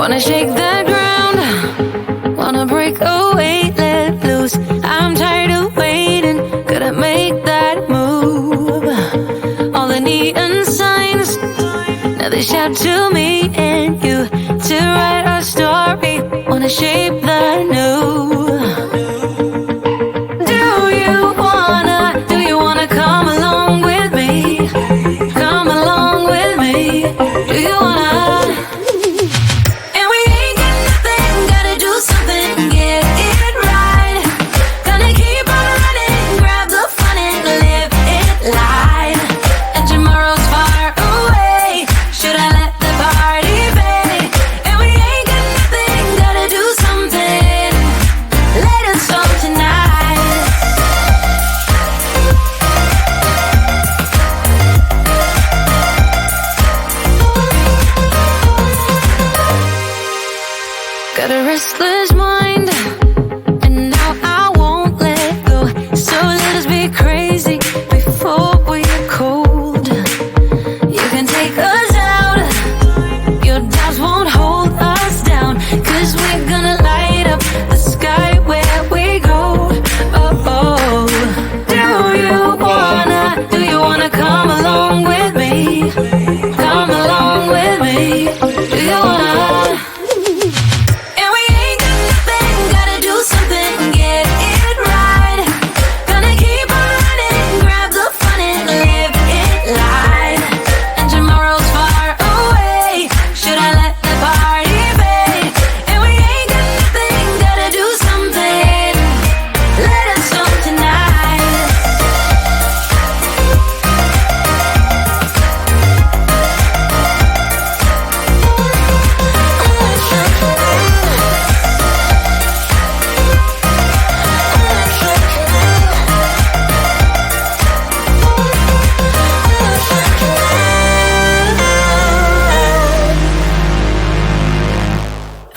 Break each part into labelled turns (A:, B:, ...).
A: Wanna shake the ground, wanna break away, let loose. I'm tired of waiting, gotta make that move. All the neon signs, now they shout to me and you to write our story. Wanna shape the new. Do you wanna come along with me? Come along with me. Do you wanna? And we ain't got nothing, gotta do something, get it right. Gonna keep on running, grab the fun and live it live. And tomorrow's far away, should I let the party fade? And we ain't got nothing, gotta do something, let it snow tonight. Got a restless mind, and now I won't let go. So let us be crazy before we're cold. You can take us out, your doubts won't hold us down. 'Cause we're gonna light up the sky where we go. Oh, oh. Do you wanna come along with me? Come along with me. Do you wanna? And we ain't got nothing, gotta do something, get it right. Gonna keep on running, grab the fun and live it live. And tomorrow's far away, should I let the party fade? And we ain't got nothing, gotta do something, let us snow tonight.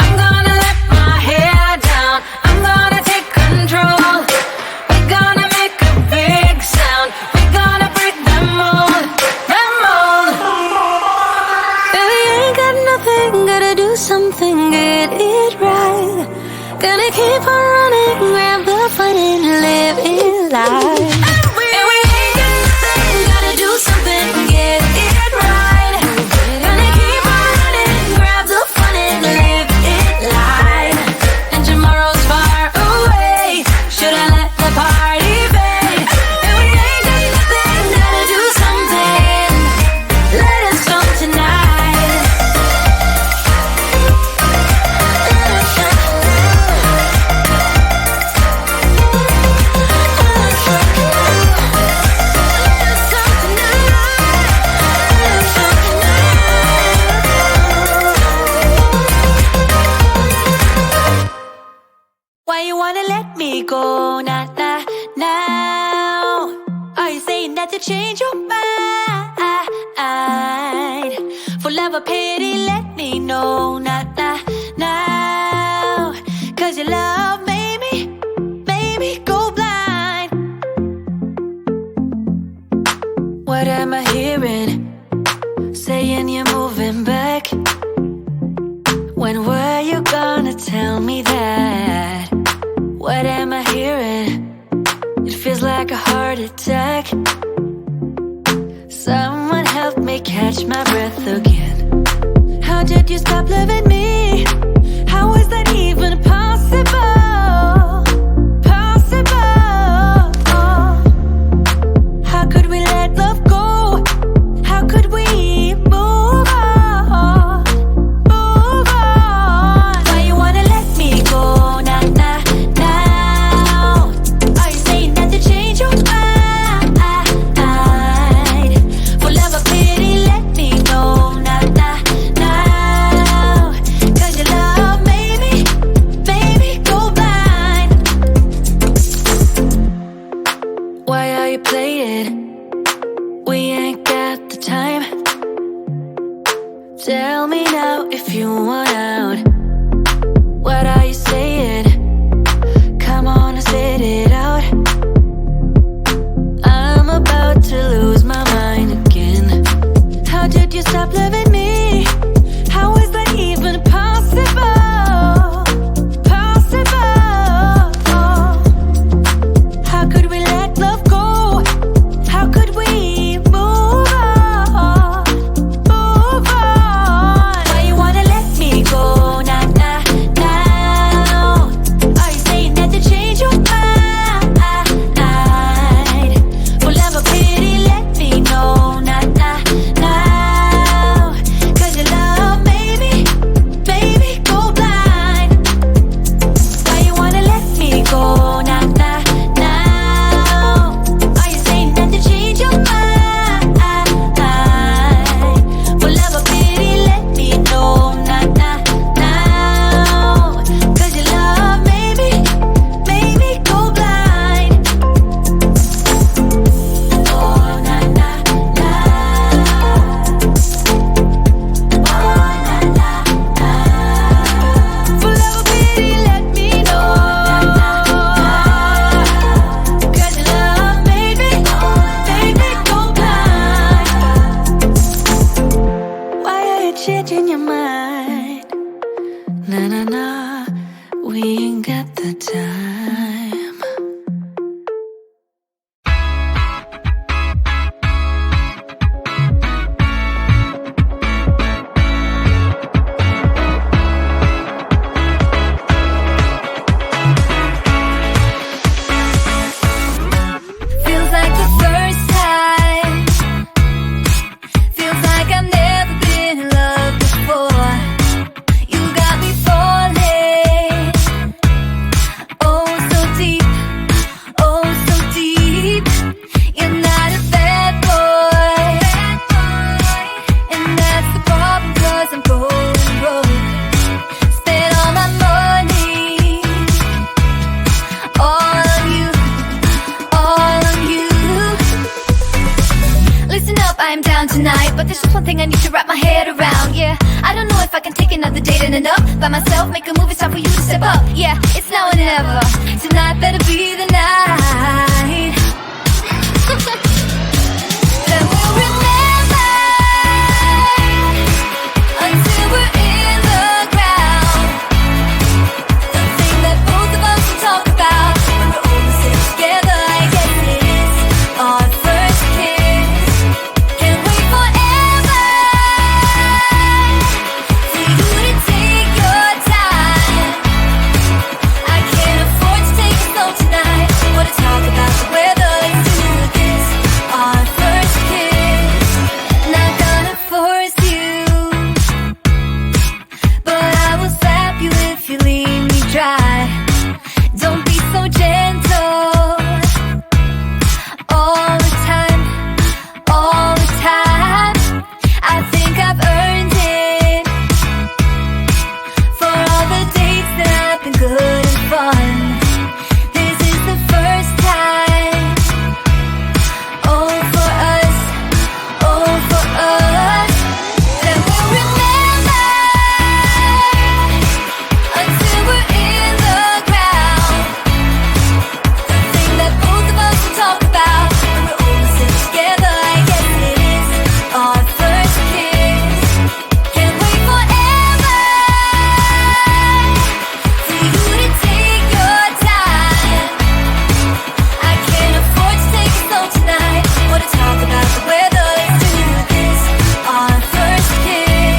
A: I'm gonna let my hair down, I'm gonna take control. We're gonna make a big sound, we're gonna break the mold, the mold. And we ain't got nothing, gotta do something, get it right. Gonna keep on running, grab the fun and live it live. And we ain't got nothing, gotta do something, get it right. Gonna keep on running, grab the fun and live it live. And tomorrow's far away, should I let the party fade? And we ain't got nothing, gotta do something, let us snow tonight. Why you wanna let me go now? Are you saying that to change your mind? For love or pity, let me know now. 'Cause your love made me go blind. What am I hearing? Saying you're moving back. When were you gonna tell me that? What am I hearing? It feels like a heart attack. Someone help me catch my breath again. How did you stop loving me? How is that even possible? Possible. How could we let love go? How could we move on? Move on. Why you wanna let me go now? Are you saying that to change your mind? For love or pity, let me know now. 'Cause your love made me go blind. Why are you playing? We ain't got the time. Tell me now if you want out. What are you saying? Come on and spit it out. I'm about to lose my mind again. How did you stop loving me? How is that even possible? I'm down tonight, but there's just one thing I need to wrap my head around. Yeah, I don't know if I can take another date in and up by myself, make a move, it's time for you to step up. Yeah, it's now or never. Tonight better be the night. Then we'll remember until we're in the ground. The thing that both of us will talk about when we're older, sit together. I guess it is our first kiss. Can't wait forever for you to take your time. I can't afford to take it slow tonight. Wanna talk about the weather? Let's do this. Our first kiss. Not gonna force you, but I will slap you if you leave me dry. Don't be so gentle all the time, all the time. I think I've earned it for all the dates that have been good and fun. This is the first time. Oh, for us, oh, for us. Then we'll remember until we're in the ground. The thing that both of us will talk about when we're older, sit together. I guess it is our first kiss. Can't wait forever for you to take your time. I can't afford to take it slow tonight. Wanna talk about the weather? Let's do this. Our first kiss.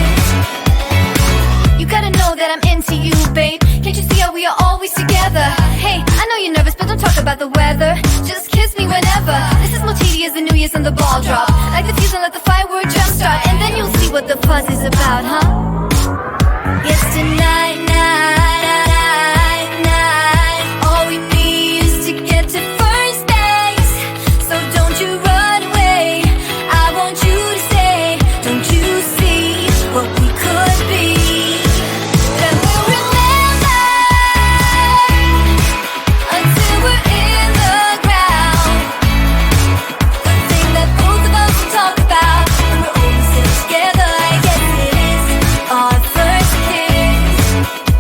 A: You gotta know that I'm into you, babe. Can't you see how we are always together? Hey, I know you're nervous, but don't talk about the weather. Just kiss me whenever. This is more tedious than New Year's and the ball drop. Like the fuse and let the firework jumpstart, and then you'll see what the fuss is about, huh? Yes, tonight, night. All we need is to get to first base. So don't you run away. I want you to stay. Don't you see what we could be? Then we'll remember until we're in the ground. The thing that both of us will talk about when we're older, sit together. I guess it is our first kiss.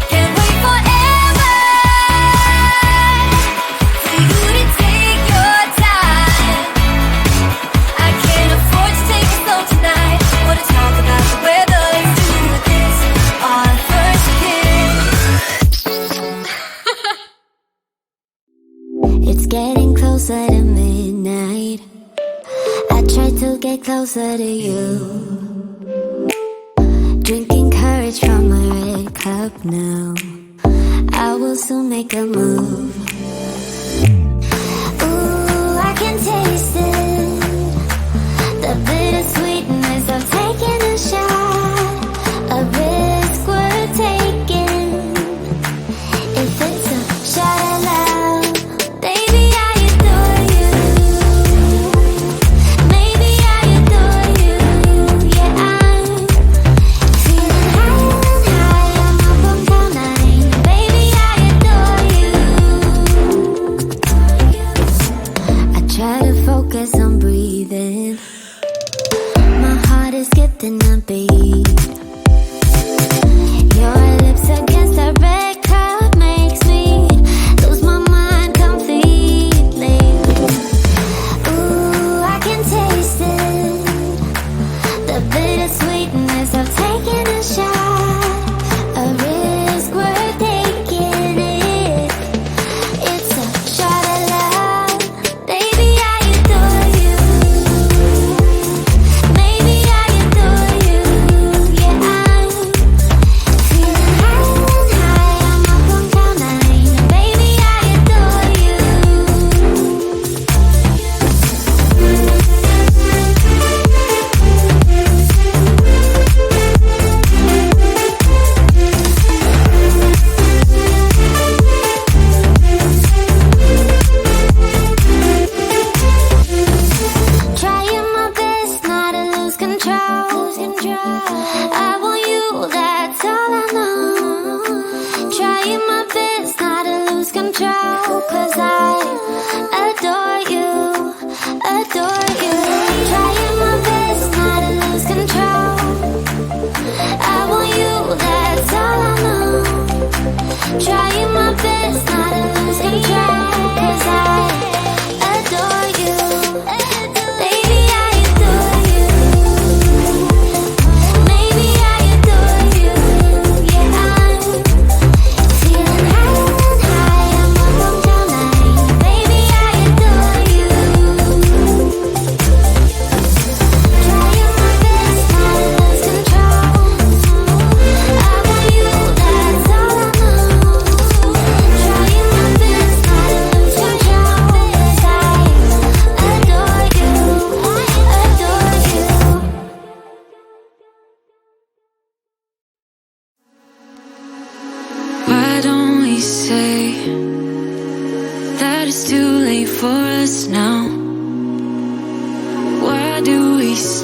A: Can't wait forever for you to take your time. I can't afford to take it slow tonight. Wanna talk about the weather? Let's do this. Our first kiss.
B: It's getting closer to midnight. I try to get closer to you. Drinking courage from my red cup now. I will soon make a move. Ooh, I can taste it. The bittersweetness of taking a shot. A risk worth taking. If it's a shot of love, baby, I adore you. Maybe I adore you. Yeah, I'm feeling higher and higher. I'm up on cloud nine. Baby, I adore you. I try to focus on breathing. My heart is skipping a beat. Your lips against a red cup makes me lose my mind completely. Ooh, I can taste it. The bittersweetness of taking a shot. A risk worth taking it. It's a shot of love. Baby, I adore you. Maybe I adore you.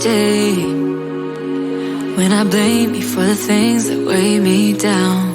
A: day when I blame you for the things that weigh me down.